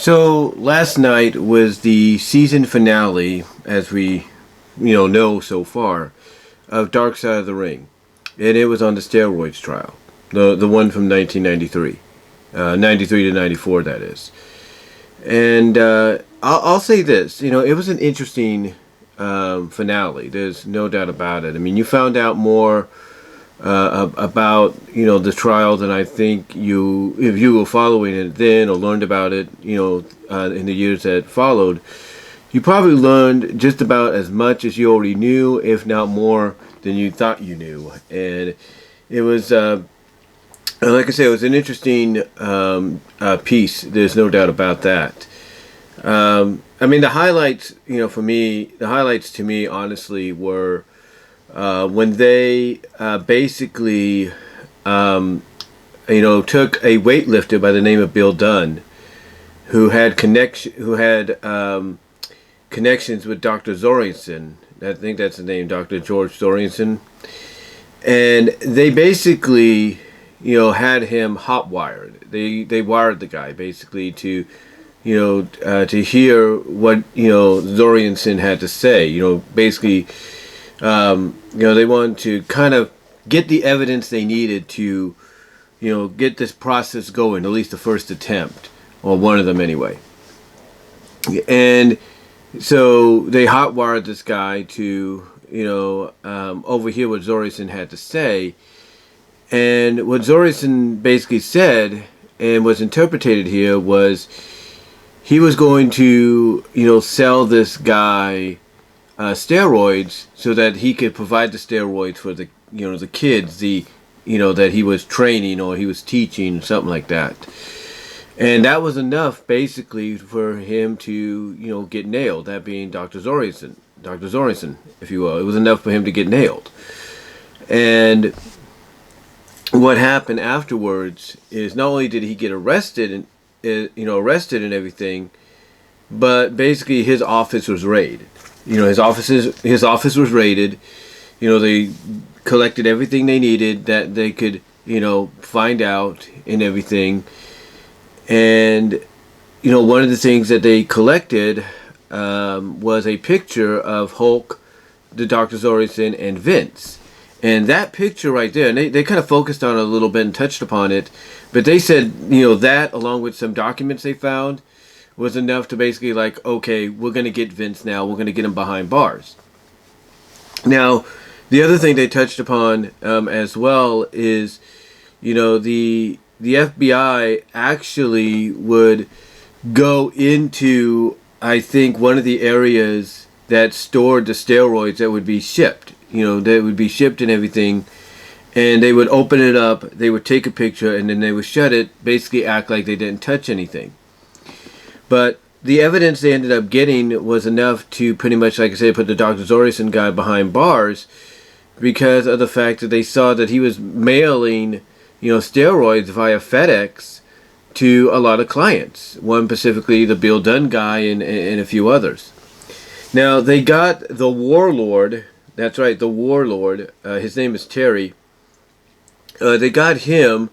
So last night was the season finale, as we know so far, of Dark Side of the Ring, and it was on the steroids trial, the one from 1993, 93 to 94, that is. And I'll say this, it was an interesting finale. There's no doubt about it. I mean, you found out more about the trial than I think if you were following it then or learned about it in the years that followed. You probably learned just about as much as you already knew, if not more than you thought you knew. And it was like I said, it was an interesting piece. There's no doubt about that. I mean, the highlights for me, the highlights to me honestly were when they basically, took a weightlifter by the name of Bill Dunn, who had connections with Dr. Zorianson. I think that's the name, Dr. George Zorianson, and they basically, had him hot wired. They wired the guy basically to hear what Zorianson had to say. Basically. They wanted to kind of get the evidence they needed to, get this process going, at least the first attempt, or one of them anyway. And so they hotwired this guy to, overhear what Zorianson had to say. And what Zorianson basically said, and was interpreted here, was he was going to, sell this guy steroids so that he could provide the steroids for the the kids that he was training or he was teaching, something like that. And that was enough basically for him to get nailed, that being Dr. Zorianson, if you will. It was enough for him to get nailed. And what happened afterwards is not only did he get arrested and everything, but basically his office was raided. His office was raided. They collected everything they needed that they could, find out and everything. And, one of the things that they collected was a picture of Hulk, the Dr. Zorianson, and Vince. And that picture right there, and they kind of focused on it a little bit and touched upon it, but they said, that along with some documents they found was enough to basically like, okay, we're going to get Vince now. We're going to get him behind bars. Now, the other thing they touched upon as well is, the FBI actually would go into, I think, one of the areas that stored the steroids that would be shipped. That would be shipped and everything. And they would open it up, they would take a picture, and then they would shut it, basically act like they didn't touch anything. But the evidence they ended up getting was enough to pretty much, like I said, put the Dr. Zorianson guy behind bars because of the fact that they saw that he was mailing, steroids via FedEx to a lot of clients. One specifically, the Bill Dunn guy and a few others. Now, they got the warlord, that's right, the warlord, his name is Terry. They got him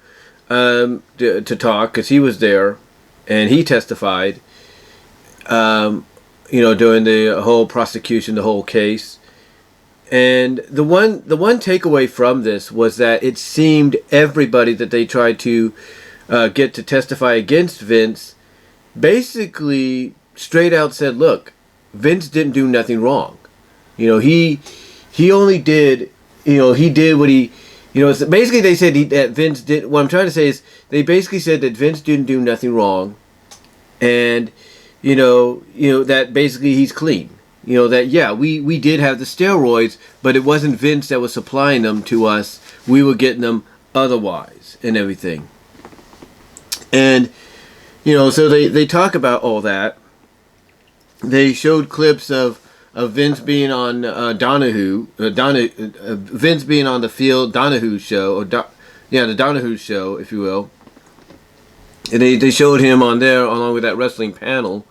to talk because he was there and he testified. During the whole prosecution, the whole case. And the one takeaway from this was that it seemed everybody that they tried to get to testify against Vince basically straight out said, look, Vince didn't do nothing wrong. He only did, he did what he, basically they said that Vince did, what I'm trying to say is they basically said that Vince didn't do nothing wrong. And that basically he's clean. That, yeah, we did have the steroids, but it wasn't Vince that was supplying them to us. We were getting them otherwise and everything. And, so they talk about all that. They showed clips of Vince being on Vince being on the Phil Donahue show, the Donahue show, if you will. And they showed him on there along with that wrestling panel,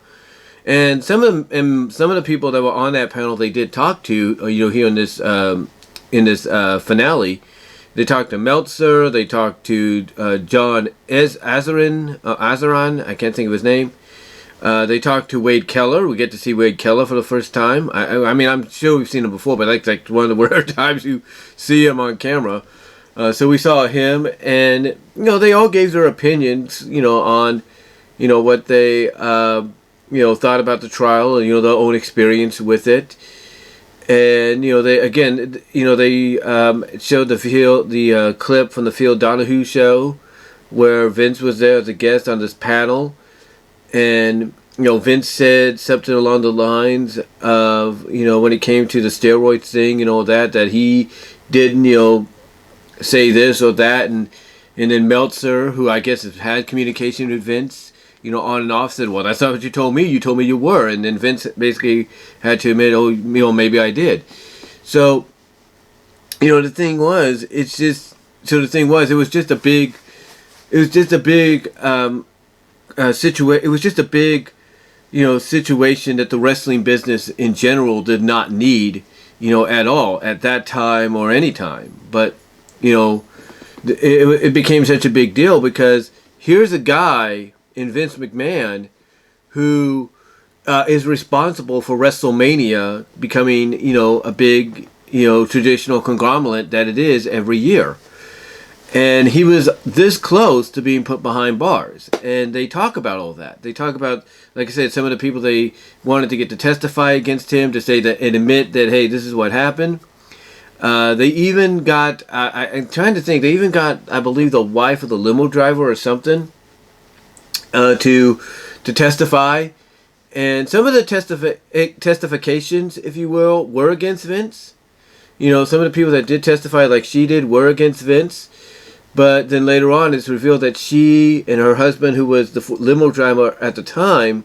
and some of the people that were on that panel they did talk to. Here in this finale, they talked to Meltzer. They talked to John Azaran. I can't think of his name. They talked to Wade Keller. We get to see Wade Keller for the first time. I mean, I'm sure we've seen him before, but like one of the rare times you see him on camera. So we saw him, and they all gave their opinions, on, what they, thought about the trial, and their own experience with it. And they showed the clip from the Phil Donahue show, where Vince was there as a guest on this panel. And, Vince said something along the lines of, when it came to the steroids thing, that he didn't, say this or that. And then Meltzer, who I guess has had communication with Vince, on and off, said, well, that's not what you told me. You told me you were. And then Vince basically had to admit, oh, maybe I did. So, the thing was, it was just a big situation that the wrestling business in general did not need, at all at that time or any time. But, it became such a big deal because here's a guy in Vince McMahon who is responsible for WrestleMania becoming, a big, traditional conglomerate that it is every year. And he was this close to being put behind bars. And they talk about all that. They talk about, like I said, some of the people they wanted to get to testify against him, to say that and admit that, hey, this is what happened. They even got, I'm trying to think, they even got, I believe, the wife of the limo driver or something to testify. And some of the testifications, if you will, were against Vince. Some of the people that did testify, like she did, were against Vince. But then later on, it's revealed that she and her husband, who was the limo driver at the time,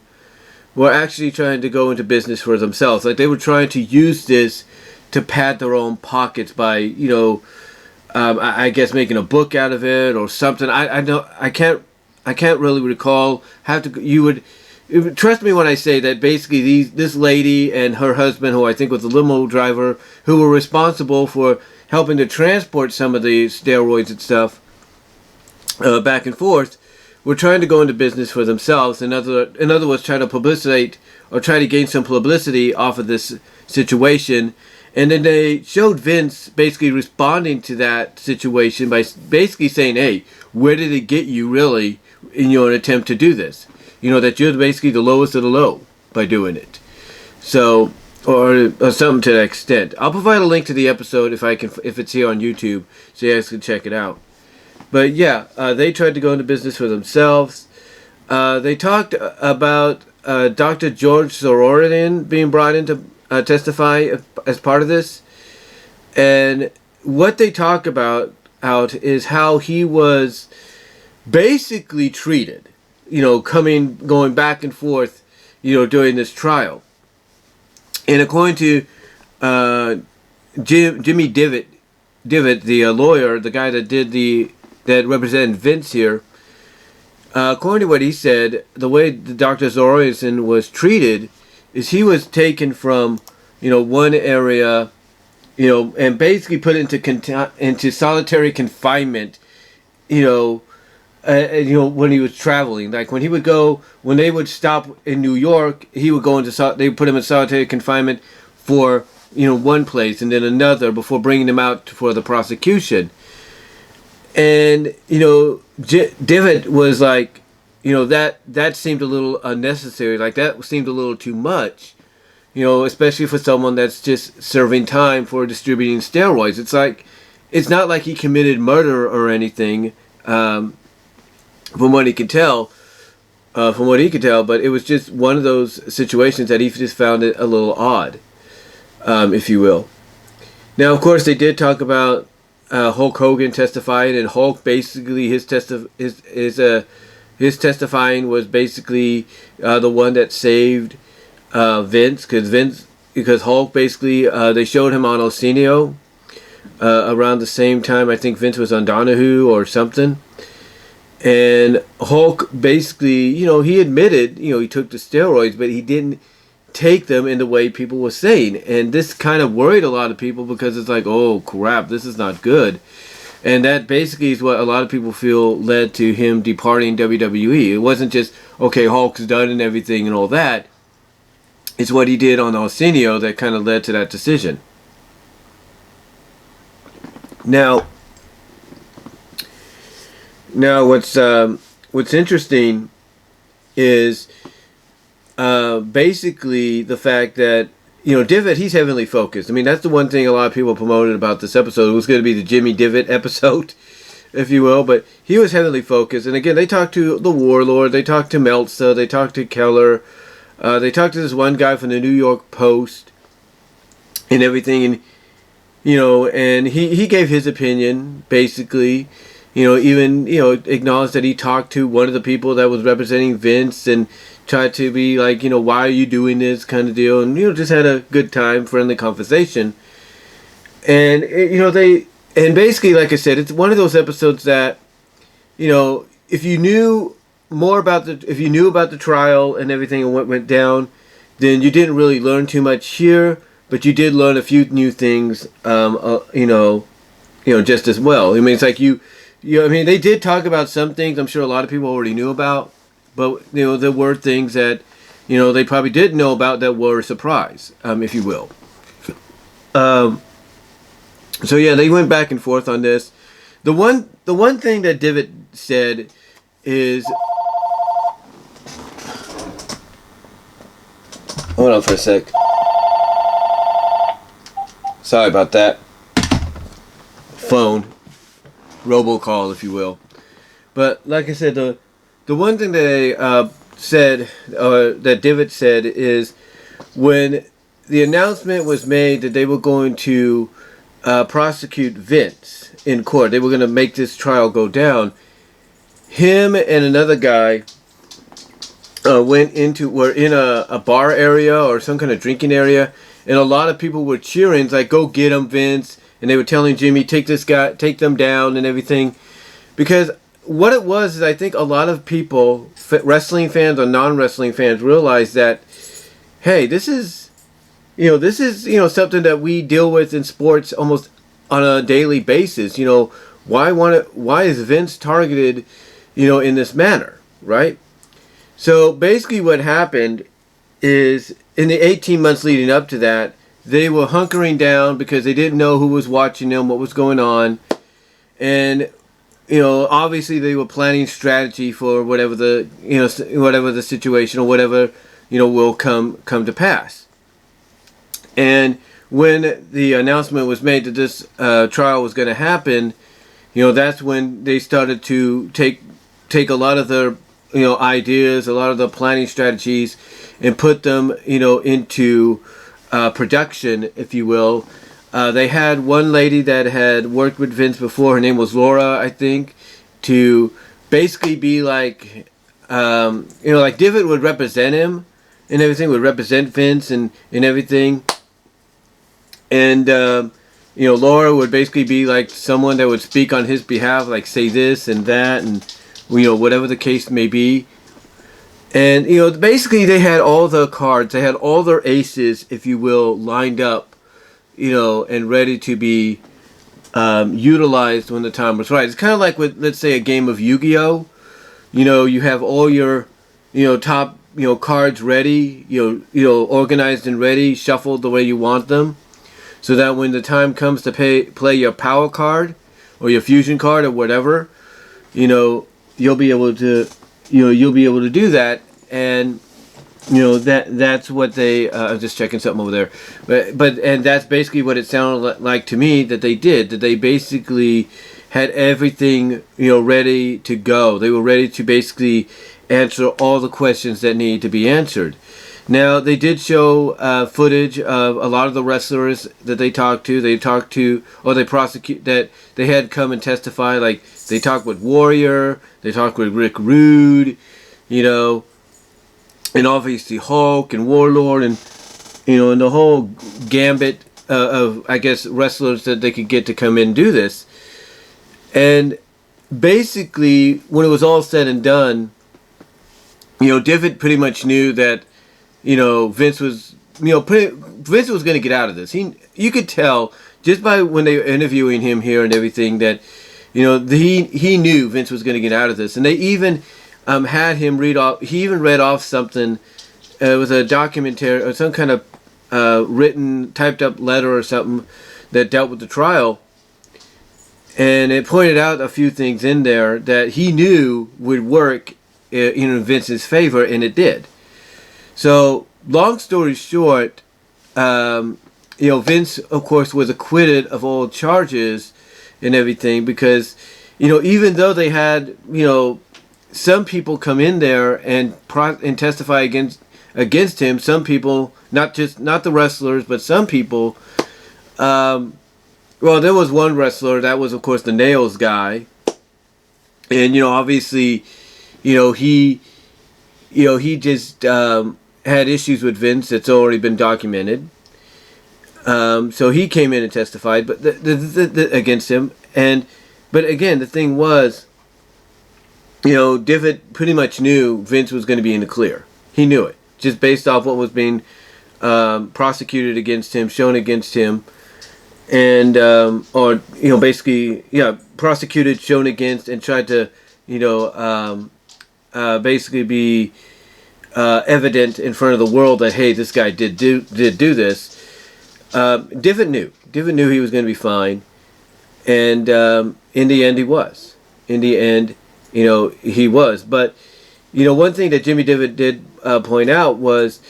were actually trying to go into business for themselves. Like they were trying to use this to pad their own pockets by, I guess making a book out of it or something. I can't really recall. Trust me when I say that basically this lady and her husband, who I think was the limo driver, who were responsible for helping to transport some of the steroids and stuff back and forth, were trying to go into business for themselves. In other words, trying to publicitate or try to gain some publicity off of this situation. And then they showed Vince basically responding to that situation by basically saying, hey, where did it get you really in your attempt to do this? That you're basically the lowest of the low by doing it. So, or something to that extent. I'll provide a link to the episode if it's here on YouTube, so you guys can check it out. But yeah, they tried to go into business for themselves. They talked about Dr. George Sorokin being brought in to testify as part of this. And what they talk about is how he was basically treated, going back and forth, during this trial. And according to Jimmy Divot, the lawyer, the guy that represented Vince here, according to what he said, the way the Dr. Sorokin was treated is he was taken from, one area, and basically put into solitary confinement, when he was traveling. Like when they would stop in New York, they would put him in solitary confinement for, one place and then another before bringing him out for the prosecution. And, Divot was like, that seemed a little unnecessary. Like that seemed a little too much, especially for someone that's just serving time for distributing steroids. It's not like he committed murder or anything, from what he could tell, but it was just one of those situations that he just found it a little odd, if you will. Now, of course, they did talk about Hulk Hogan testifying, and Hulk basically his testifying was basically the one that saved Vince, because Hulk basically they showed him on Osinio around the same time. I think Vince was on Donahue or something. And Hulk basically, he admitted, he took the steroids, but he didn't take them in the way people were saying. And this kind of worried a lot of people because it's like, oh, crap, this is not good. And that basically is what a lot of people feel led to him departing WWE. It wasn't just, okay, Hulk's done and everything and all that. It's what he did on Arsenio that kind of led to that decision. Now what's interesting is basically the fact that, you know, Divot, he's heavily focused. I mean, that's the one thing a lot of people promoted about this episode. It was going to be the Jimmy Divot episode, if you will, but he was heavily focused. And again, they talked to the Warlord, they talked to Meltzer, they talked to Keller, they talked to this one guy from the New York Post and everything, and you know, and he gave his opinion, basically, you know, even, you know, acknowledged that he talked to one of the people that was representing Vince and tried to be like, you know, why are you doing this kind of deal, and, you know, just had a good time, friendly conversation. And, you know, and basically, like I said, it's one of those episodes that, you know, if you knew about the trial and everything and what went down, then you didn't really learn too much here, but you did learn a few new things, you know, just as well. I mean, it's like I mean, they did talk about some things I'm sure a lot of people already knew about, but, you know, there were things that, you know, they probably didn't know about that were a surprise, if you will. So yeah, they went back and forth on this. The one thing that Divot said is, hold on for a sec. Sorry about that. Phone. Robocall, if you will. But like I said, the one thing that they said, that Divot said, is when the announcement was made that they were going to prosecute Vince in court, they were going to make this trial go down, him and another guy were in a bar area or some kind of drinking area, and a lot of people were cheering, like, go get him, Vince. And they were telling Jimmy, take them down and everything. Because what it was is, I think a lot of people, wrestling fans or non-wrestling fans, realized that, hey, this is something that we deal with in sports almost on a daily basis. You know, why is Vince targeted, you know, in this manner, right? So basically what happened is, in the 18 months leading up to that, they were hunkering down because they didn't know who was watching them, what was going on. And, you know, obviously they were planning strategy for whatever the situation or whatever, you know, will come to pass. And when the announcement was made that this trial was going to happen, you know, that's when they started to take a lot of their, you know, ideas, a lot of the planning strategies, and put them, you know, into production, if you will. They had one lady that had worked with Vince before. Her name was Laura, I think, to basically be like, you know, like Divot would represent him and everything, would represent Vince and everything. And, you know, Laura would basically be like someone that would speak on his behalf, like say this and that, and, you know, whatever the case may be. And, you know, basically they had all the cards, they had all their aces, if you will, lined up, you know, and ready to be utilized when the time was right. It's kind of like with, let's say, a game of Yu-Gi-Oh! You know, you have all your, you know, top, you know, cards ready, you know, organized and ready, shuffled the way you want them, so that when the time comes to play your power card or your fusion card or whatever, you know, you'll be able to do that. And, you know, that's what they, I'm just checking something over there, but that's basically what it sounded like to me that they did, that they basically had everything, you know, ready to go. They were ready to basically answer all the questions that need to be answered. Now, they did show footage of a lot of the wrestlers that they talked to, or they prosecute, that they had come and testify. Like, they talked with Warrior, they talked with Rick Rude, you know, and obviously Hulk and Warlord, and, you know, and the whole gambit of, I guess, wrestlers that they could get to come in and do this. And basically, when it was all said and done, you know, Divot pretty much knew that, you know, Vince was going to get out of this. You could tell just by when they were interviewing him here and everything that, you know, he knew Vince was going to get out of this. And they even, had him read off. He even read off something. It was a documentary or some kind of written, typed up letter or something that dealt with the trial. And it pointed out a few things in there that he knew would work in Vince's favor, and it did. So, long story short, Vince, of course, was acquitted of all charges and everything because, even though they had, some people come in there and testify against him, some people, not the wrestlers, but some people, well, there was one wrestler, that was, of course, the Nails guy. And, obviously, he just had issues with Vince that's already been documented. So he came in and testified but against him. But again, the thing was, Divot pretty much knew Vince was going to be in the clear. He knew it, just based off what was being prosecuted against him, shown against him. And basically, prosecuted, shown against, and tried to, basically be evident in front of the world that, hey, this guy did do this. Divot knew he was going to be fine, and in the end, he was. In the end, he was. But one thing that Jimmy Divot did point out was,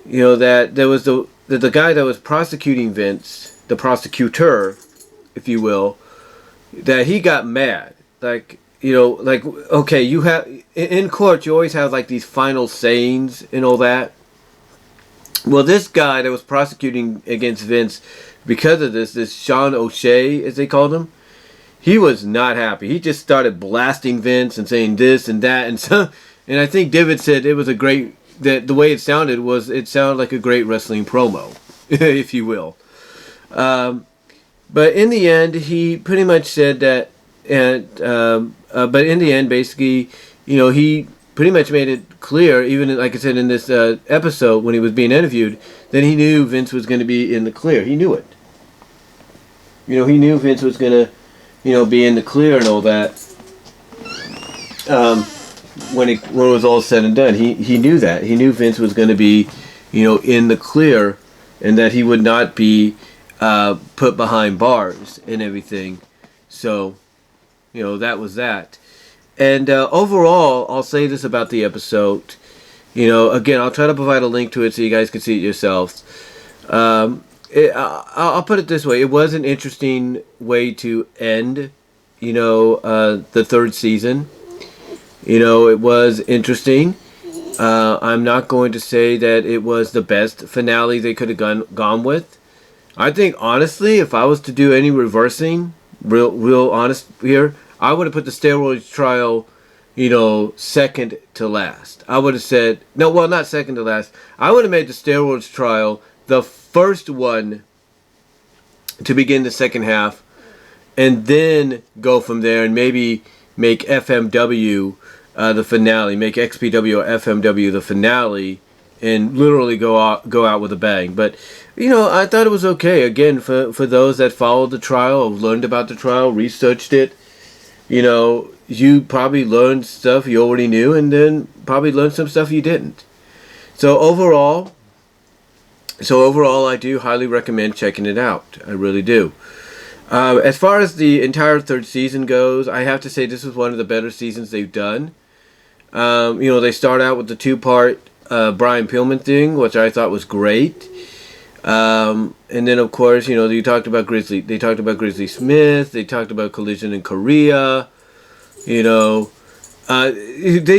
that there was the guy that was prosecuting Vince, the prosecutor, if you will, that he got mad. Okay, you have, in court, you always have like these final sayings and all that. Well, this guy that was prosecuting against Vince because of this Sean O'Shea, as they called him, he was not happy. He just started blasting Vince and saying this and that. And I think Divot said it was that the way it sounded like a great wrestling promo, if you will. But in the end, he pretty much said that, but in the end, basically, he pretty much made it clear, even like I said in this episode when he was being interviewed, that he knew Vince was going to be in the clear. He knew it. He knew Vince was going to, be in the clear and all that. When it was all said and done, he knew that. He knew Vince was going to be, in the clear, and that he would not be put behind bars and everything. So, that was that. And overall, I'll say this about the episode. Again, I'll try to provide a link to it so you guys can see it yourselves. I'll put it this way. It was an interesting way to end, the third season. It was interesting. I'm not going to say that it was the best finale they could have gone with. I think, honestly, if I was to do any reversing, real honest here, I would have put the steroids trial, second to last. I would have said, not second to last. I would have made the steroids trial the first one to begin the second half, and then go from there and maybe make FMW the finale, make XPW or FMW the finale, and literally go out with a bang. But I thought it was okay. Again, for those that followed the trial, learned about the trial, researched it, you probably learned stuff you already knew, and then probably learned some stuff you didn't. So overall, I do highly recommend checking it out. I really do. As far as the entire third season goes, I have to say this was one of the better seasons they've done. They start out with the 2-part Brian Pillman thing, which I thought was great. And then, of course, you talked about Grizzly. They talked about Grizzly Smith. They talked about Collision in Korea. They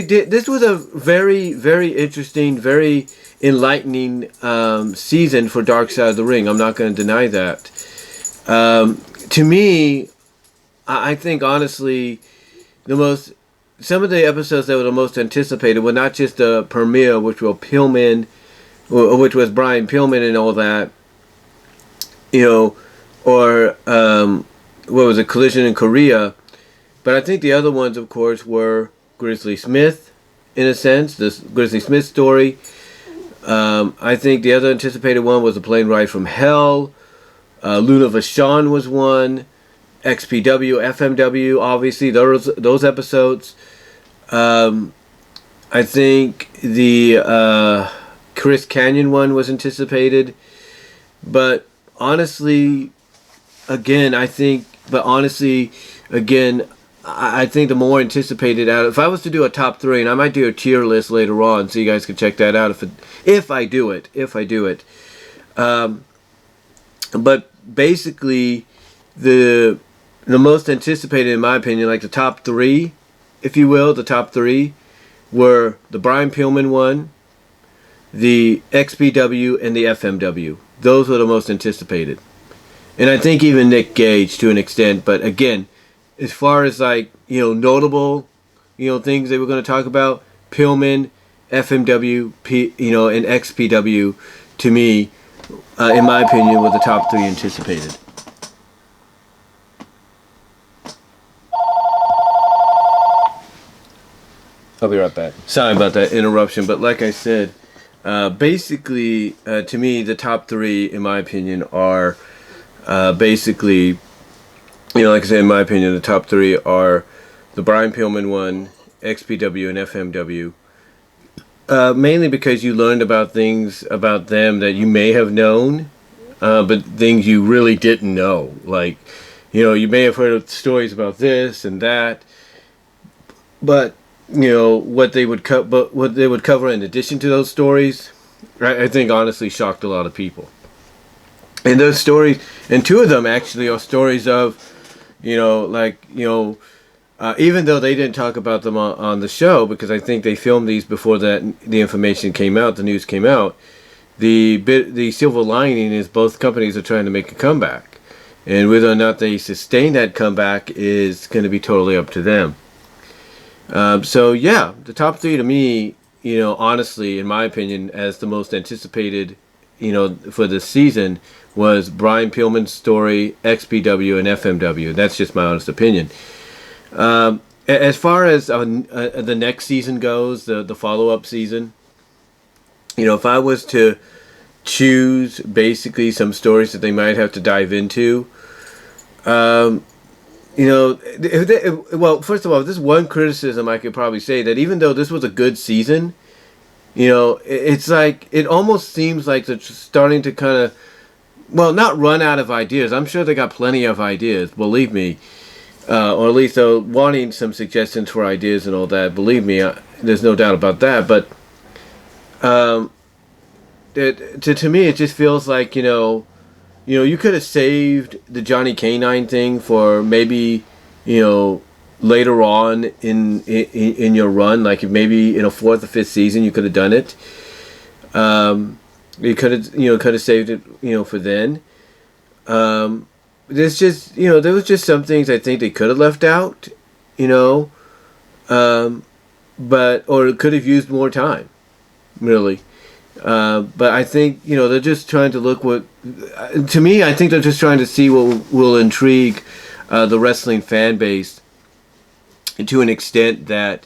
did. This was a very, very interesting, very enlightening season for Dark Side of the Ring. I'm not going to deny that. To me, I think honestly, some of the episodes that were the most anticipated were not just the premiere, which was Pillman, which was Brian Pillman and all that, or what was it, Collision in Korea. But I think the other ones, of course, were Grizzly Smith, in a sense, this Grizzly Smith story. I think the other anticipated one was The Plane Ride from Hell. Luna Vachon was one. XPW, FMW, obviously, those episodes. I think the Chris Canyon one was anticipated, but honestly, again, I think, but honestly, again, I think the more anticipated out. If I was to do a top three, and I might do a tier list later on, so you guys can check that out. If I do it, but basically, the most anticipated, in my opinion, like the top three, if you will, the top three were the Brian Pillman one, the XPW, and the FMW. Those were the most anticipated. And I think even Nick Gage to an extent. But again, as far as like, notable, things they were going to talk about, Pillman, FMW, and XPW, to me, in my opinion, were the top three anticipated. I'll be right back. Sorry about that interruption, but like I said, basically, to me, the top three, in my opinion, are basically, like I said, in my opinion, the top three are the Brian Pillman one, XPW, and FMW. Mainly because you learned about things about them that you may have known, but things you really didn't know. Like, you may have heard of stories about this and that, but what they would cover in addition to those stories, I think honestly shocked a lot of people. And those stories, and two of them actually are stories of, even though they didn't talk about them on the show, because I think they filmed these before the information came out, the news came out. The silver lining is both companies are trying to make a comeback, and whether or not they sustain that comeback is going to be totally up to them. So yeah, the top three to me, honestly, in my opinion, as the most anticipated, for this season, was Brian Pillman's story, XPW, and FMW. That's just my honest opinion. As far as the next season goes, the follow-up season, if I was to choose basically some stories that they might have to dive into, well, first of all, this one criticism I could probably say that even though this was a good season, it's like, it almost seems like they're starting to kind of, well, not run out of ideas. I'm sure they got plenty of ideas, believe me. Or at least they're wanting some suggestions for ideas and all that. Believe me, there's no doubt about that. But to me, it just feels like, you could have saved the Johnny Canine thing for maybe, later on in your run, like maybe in a fourth or fifth season, you could have done it. You could have saved it, for then. There's just, there was just some things I think they could have left out, or could have used more time, really. But I think, they're just trying to look to me, I think they're just trying to see what will intrigue the wrestling fan base to an extent that,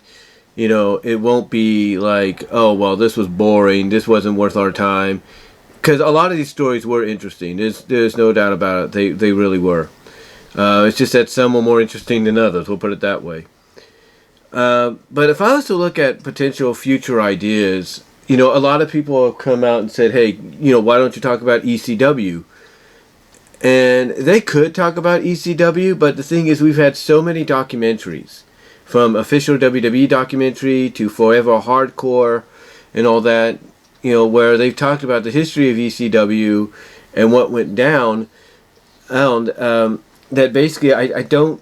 it won't be like, oh, well, this was boring, this wasn't worth our time. Because a lot of these stories were interesting. There's no doubt about it. They really were. It's just that some were more interesting than others. We'll put it that way. But if I was to look at potential future ideas, a lot of people have come out and said, hey, why don't you talk about ECW? And they could talk about ECW, but the thing is, we've had so many documentaries, from official WWE documentary to Forever Hardcore and all that, where they've talked about the history of ECW and what went down, and that basically I don't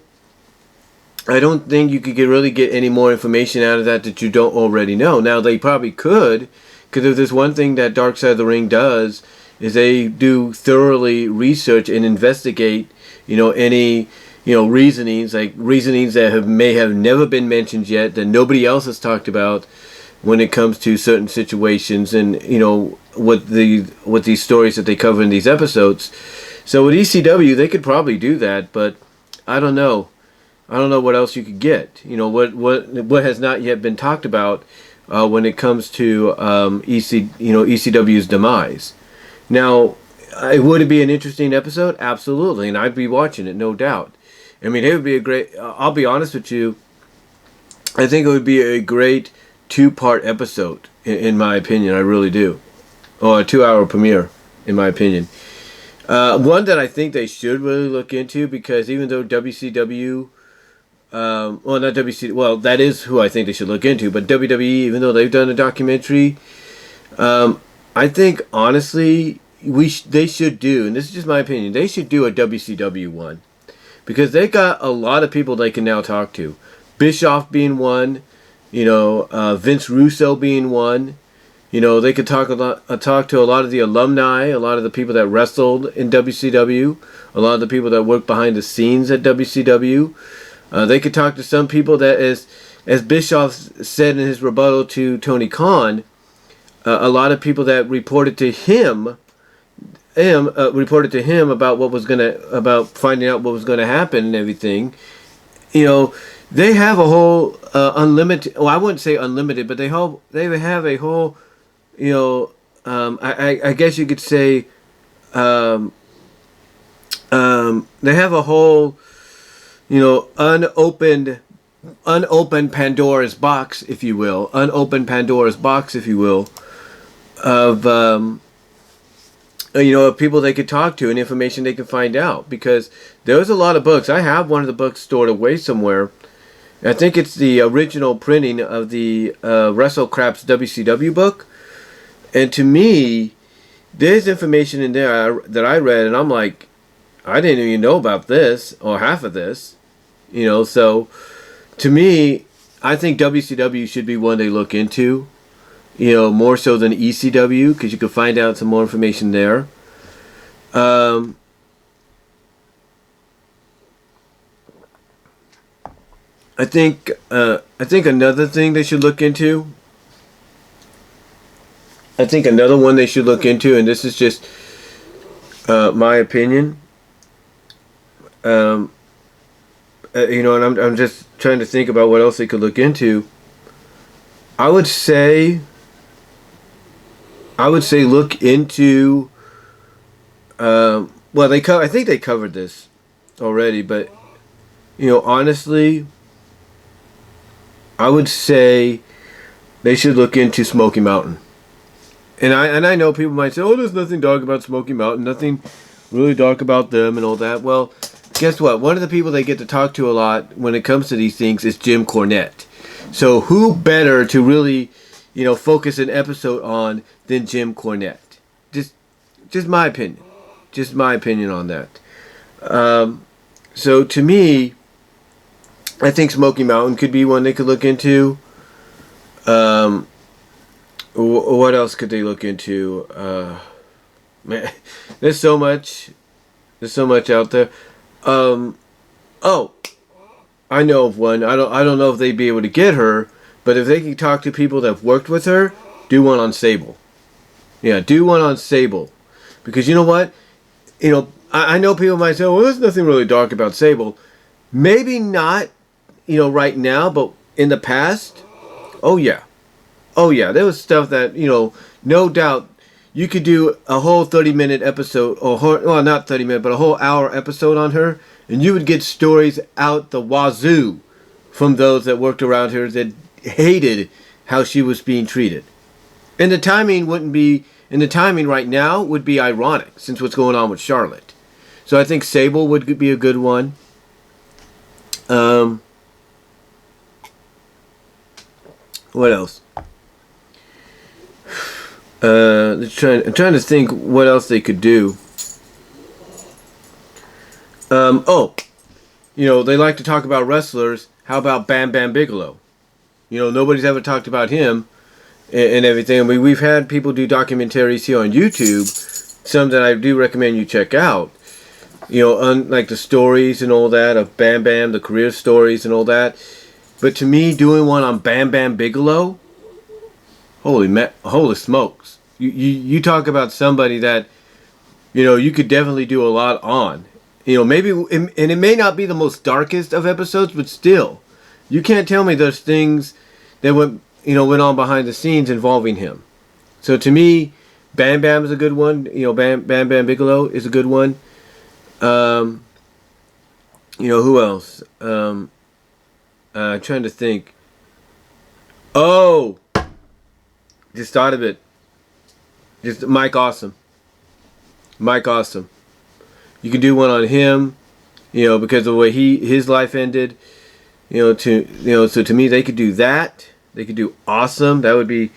think you could really get any more information out of that you don't already know. Now, they probably could, because if there's one thing that Dark Side of the Ring does, is they do thoroughly research and investigate, any, reasonings that may have never been mentioned yet, that nobody else has talked about when it comes to certain situations, and what these stories that they cover in these episodes. So with ECW, they could probably do that, but I don't know. I don't know what else you could get. What has not yet been talked about when it comes to ECW's demise. Now, would it be an interesting episode? Absolutely, and I'd be watching it, no doubt. I mean, it would be a great. I'll be honest with you. I think it would be a great 2-part episode, in my opinion. I really do. Or a 2-hour premiere, in my opinion. One that I think they should really look into, because even though WCW, well, not WCW, well, that is who I think they should look into, but WWE, even though they've done a documentary, I think, honestly, they should do, and this is just my opinion, they should do a WCW one. Because they got a lot of people they can now talk to. Bischoff being one, Vince Russo being one. They could talk to a lot of the alumni, a lot of the people that wrestled in WCW, a lot of the people that worked behind the scenes at WCW. They could talk to some people that, as Bischoff said in his rebuttal to Tony Khan, a lot of people that reported to him about about finding out what was gonna happen and everything. They have a whole unlimited. Well, I wouldn't say unlimited, but they have a whole. I guess you could say. They have a whole. Unopened Pandora's box, if you will. Unopened Pandora's box, if you will, of people they could talk to and information they could find out, because there's a lot of books. I have one of the books stored away somewhere. I think it's the original printing of the WrestleCraps WCW book, and to me, there's information in there that I read, and I'm like, I didn't even know about this or half of this, So, to me, I think WCW should be one they look into. More so than ECW, because you could find out some more information there. I think another thing they should look into. I think another one they should look into, and this is just my opinion. And I'm just trying to think about what else they could look into. I would say look into. Well, I think they covered this already, but honestly, I would say they should look into Smoky Mountain. And I know people might say, "Oh, there's nothing dark about Smoky Mountain, nothing really dark about them and all that." Well, guess what? One of the people they get to talk to a lot when it comes to these things is Jim Cornette. So who better to really, focus an episode on than Jim Cornette? Just my opinion. Just my opinion on that. So to me, I think Smoky Mountain could be one they could look into. What else could they look into? Man, there's so much out there. Oh, I know of one. I don't know if they'd be able to get her, but if they can talk to people that have worked with her, do one on Sable. Yeah, do one on Sable, because you know what? I know people might say, "Well, there's nothing really dark about Sable." Maybe not, right now, but in the past, oh yeah, there was stuff that no doubt. You could do a whole 30-minute episode, well, not 30-minute, but a whole hour episode on her, and you would get stories out the wazoo from those that worked around her that hated how she was being treated. And the timing right now would be ironic, since what's going on with Charlotte. So I think Sable would be a good one. What else? I'm trying to think what else they could do. They like to talk about wrestlers. How about Bam Bigelow? Nobody's ever talked about him and everything. We've had people do documentaries here on YouTube, some that I do recommend you check out. Like the stories and all that of Bam Bam, the career stories and all that. But to me, doing one on Bam Bigelow, holy smokes! You talk about somebody that you could definitely do a lot on. Maybe, and it may not be the most darkest of episodes, but still, you can't tell me there's things that went on behind the scenes involving him. So to me, Bam Bam is a good one. Bam Bigelow is a good one. Who else? I'm trying to think. Oh, just thought of it. Just Mike Awesome. Mike Awesome. You could do one on him, because of the way his life ended. So to me, they could do that. They could do Awesome. That would be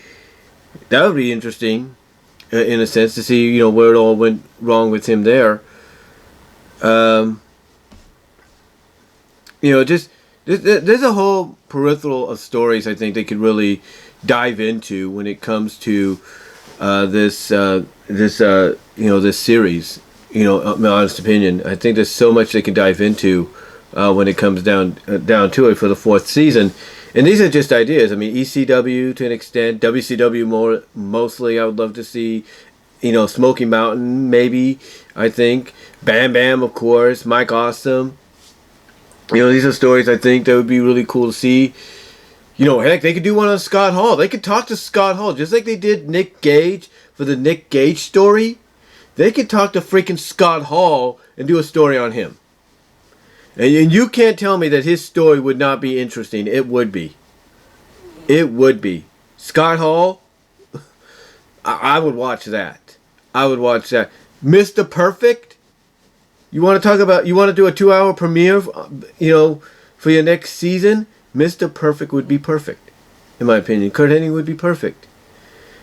interesting, in a sense, to see where it all went wrong with him there. Just there's a whole peripheral of stories I think they could really dive into when it comes to this series. My honest opinion, I think there's so much they can dive into when it comes down to it for the fourth season. And these are just ideas. I mean, ECW to an extent, WCW mostly. I would love to see, Smoky Mountain maybe. I think Bam Bam, of course, Mike Awesome. These are stories I think that would be really cool to see. Heck, they could do one on Scott Hall. They could talk to Scott Hall just like they did Nick Gage for the Nick Gage story. They could talk to freaking Scott Hall and do a story on him. And you can't tell me that his story would not be interesting. It would be. It would be. Scott Hall, I would watch that. I would watch that. Mr. Perfect, you want to do a 2-hour premiere, for your next season? Mr. Perfect would be perfect, in my opinion. Kurt Hennig would be perfect.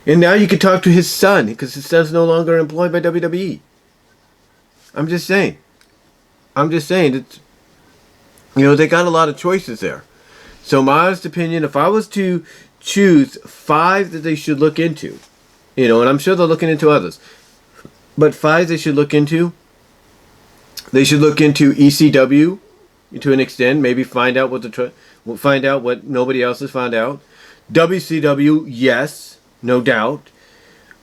And now you could talk to his son, because his son's no longer employed by WWE. I'm just saying. It's, they got a lot of choices there. So my honest opinion, if I was to choose 5 that they should look into, and I'm sure they're looking into others, but 5 they should look into ECW to an extent, maybe find out what nobody else has found out. WCW, yes, no doubt.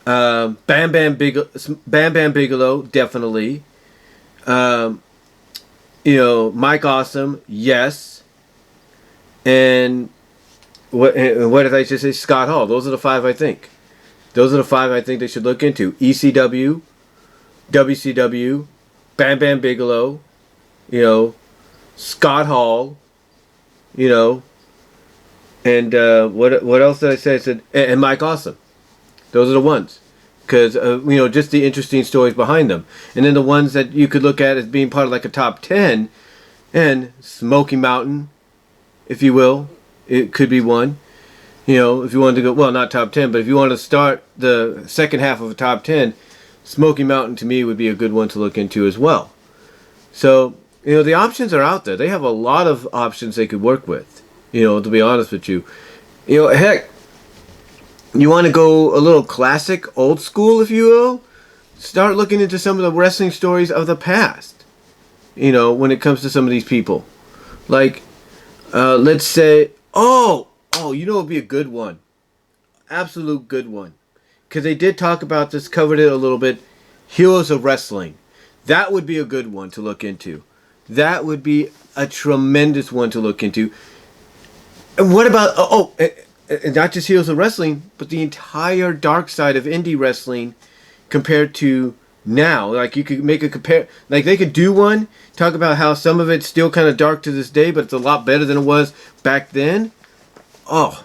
Bam Bam Bigelow, definitely. Mike Awesome, yes. And what did I just say? Scott Hall. Those are the 5 I think. Those are the 5 I think they should look into. ECW, WCW, Bam Bam Bigelow, Scott Hall, and what else did I say? I said, and Mike Awesome. Those are the ones. Because, just the interesting stories behind them. And then the ones that you could look at as being part of like a top 10, and Smoky Mountain, if you will, it could be one. If you wanted to go, well, not top 10, but if you want to start the second half of a top 10, Smoky Mountain to me would be a good one to look into as well. So, the options are out there. They have a lot of options they could work with, to be honest with you. Heck, you want to go a little classic, old school, if you will? Start looking into some of the wrestling stories of the past, when it comes to some of these people. Like, let's say, it would be a good one. Absolute good one. Because they did talk about this, covered it a little bit. Heroes of Wrestling. That would be a good one to look into. That would be a tremendous one to look into. And what about, and not just Heroes of Wrestling, but the entire dark side of indie wrestling compared to now. Like, you could make a compare, like they could do one, talk about how some of it's still kind of dark to this day, but it's a lot better than it was back then. To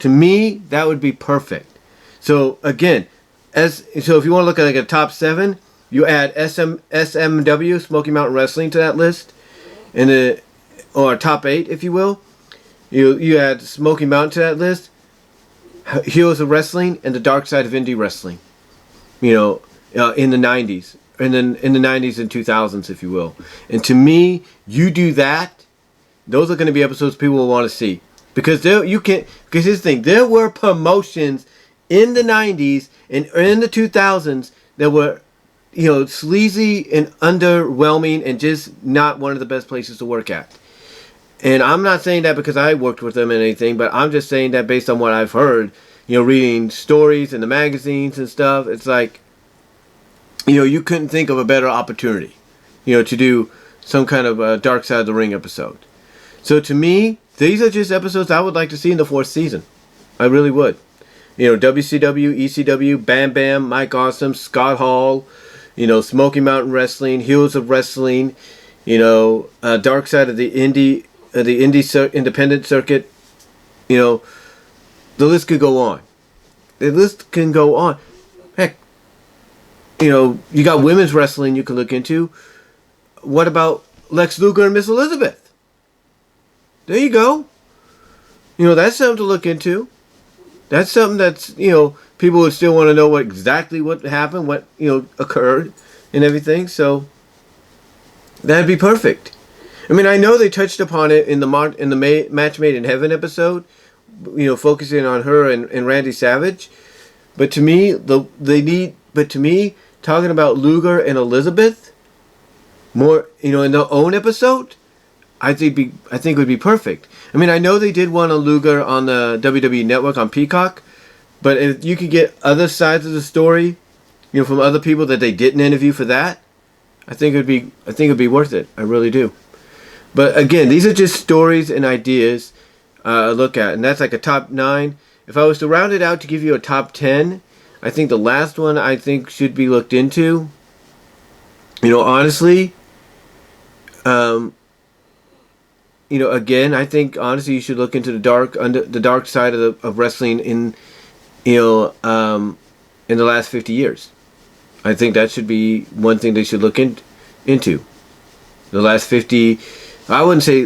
me, that would be perfect. So again, if you want to look at like a top 7, you add SMW, Smoky Mountain Wrestling, to that list, or top 8, if you will. You add Smoky Mountain to that list, Heroes of Wrestling, and the dark side of indie wrestling. In the 90s, and then in the 90s and 2000s, if you will. And to me, you do that, those are going to be episodes people will want to see. Because here's the thing, there were promotions in the 90s and in the 2000s that were, sleazy and underwhelming and just not one of the best places to work at. And I'm not saying that because I worked with them and anything, but I'm just saying that based on what I've heard, reading stories in the magazines and stuff. It's like, you couldn't think of a better opportunity, to do some kind of Dark Side of the Ring episode. So to me, these are just episodes I would like to see in the 4th season. I really would. WCW, ECW, Bam Bam, Mike Awesome, Scott Hall, Smoky Mountain Wrestling, Heroes of Wrestling, Dark Side of the independent circuit, the list could go on. The list can go on. Heck, you got women's wrestling you can look into. What about Lex Luger and Miss Elizabeth? There you go. That's something to look into. That's something that's, people would still want to know exactly what happened, what, occurred and everything. So that'd be perfect. I mean, I know they touched upon it in the Match Made in Heaven episode, focusing on her and Randy Savage. But to me, talking about Luger and Elizabeth more, in their own episode, I think it would be perfect. I mean, I know they did one on Luger on the WWE Network on Peacock, but if you could get other sides of the story, from other people that they didn't interview for that, I think it'd be worth it. I really do. But again, these are just stories and ideas I look at, and that's like a top 9. If I was to round it out to give you a top 10, I think the last one I think should be looked into. Honestly, again, I think honestly you should look into the dark side of wrestling in the last 50 years. I think that should be one thing they should look into. The last 50. I would say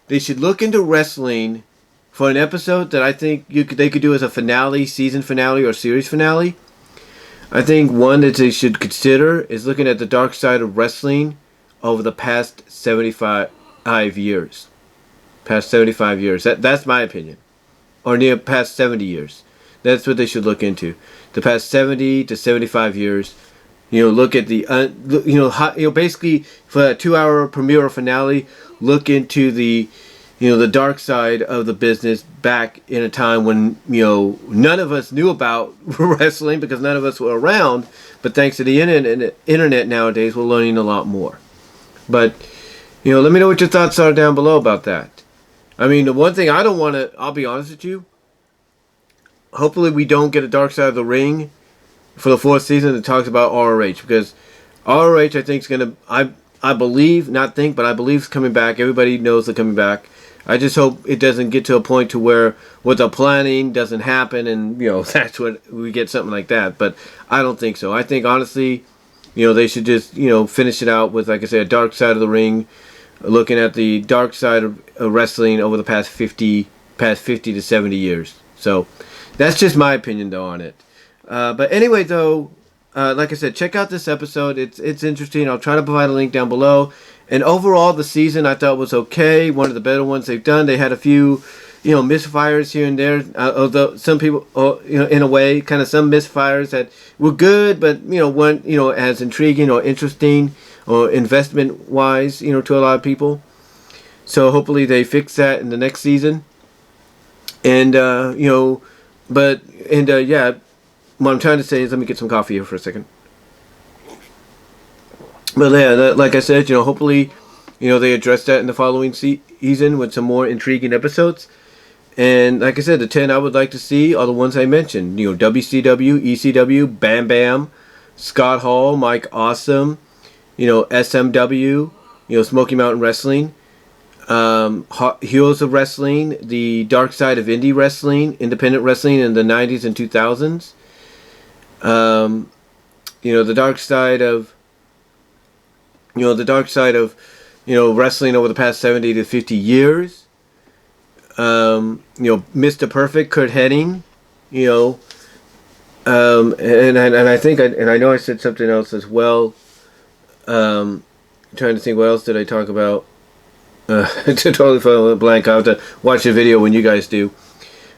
they should look into wrestling for an episode that I think they could do as a finale, season finale, or series finale. I think one that they should consider is looking at the dark side of wrestling over the past 75 years. Past 75 years. That's my opinion. Or near past 70 years. That's what they should look into. The past 70 to 75 years. Look at the basically for a 2-hour premiere or finale, look into the the dark side of the business back in a time when none of us knew about wrestling because none of us were around, but thanks to the internet nowadays, we're learning a lot more. But let me know what your thoughts are down below about that. I mean, the one thing I don't want to, I'll be honest with you, hopefully we don't get a Dark Side of the Ring for the 4th season that talks about ROH, because ROH I think is going to, I believe, not think, but I believe it's coming back. Everybody knows they're coming back. I just hope it doesn't get to a point to where what they're planning doesn't happen and, that's what we get, something like that. But I don't think so. I think, honestly, they should just, finish it out with, like I said, a Dark Side of the Ring, looking at the dark side of wrestling over the past 50 to 70 years. So that's just my opinion, though, on it. But anyway, though, like I said, check out this episode. It's interesting. I'll try to provide a link down below. And overall, the season I thought was okay. One of the better ones they've done. They had a few, misfires here and there. Although some people, in a way, kind of some misfires that were good, but weren't as intriguing or interesting or investment-wise, to a lot of people. So hopefully they fix that in the next season. And yeah, what I'm trying to say is, let me get some coffee here for a second. But yeah, like I said, hopefully, they address that in the following season with some more intriguing episodes. And like I said, the 10 I would like to see are the ones I mentioned. WCW, ECW, Bam Bam, Scott Hall, Mike Awesome, SMW, Smoky Mountain Wrestling, Heroes of Wrestling, the dark side of indie wrestling, independent wrestling in the 90s and 2000s. The dark side of wrestling over the past 70 to 50 years. Mr. Perfect, Kurt Hennig, and I think I know I said something else as well. I'm trying to think, what else did I talk about? It's totally fell a blank. I'll have to watch the video when you guys do.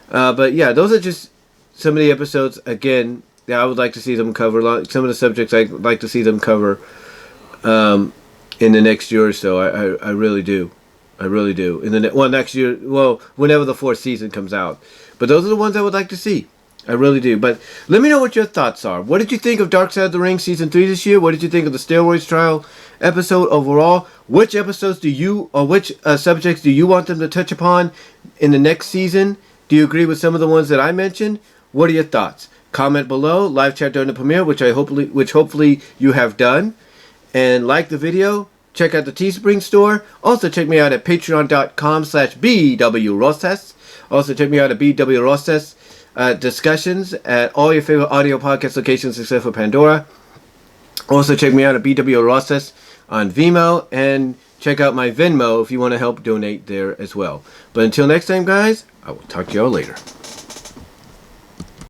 But yeah, those are just some of the episodes. Again, I would like to see them cover some of the subjects I'd like to see them cover in the next year or so. I really do. I really do. In the next year, whenever the 4th season comes out. But those are the ones I would like to see. I really do. But let me know what your thoughts are. What did you think of Dark Side of the Ring Season 3 this year? What did you think of the Steroids trial episode overall? Which episodes which subjects do you want them to touch upon in the next season? Do you agree with some of the ones that I mentioned? What are your thoughts? Comment below. Live chat during the premiere, which hopefully you have done. And like the video. Check out the Teespring store. Also check me out at patreon.com/BWRosas. Also, check me out at BW Rosses discussions at all your favorite audio podcast locations except for Pandora. Also, check me out at BW Rosses on VENMO, and check out my Venmo if you want to help donate there as well. But until next time, guys, I will talk to y'all later.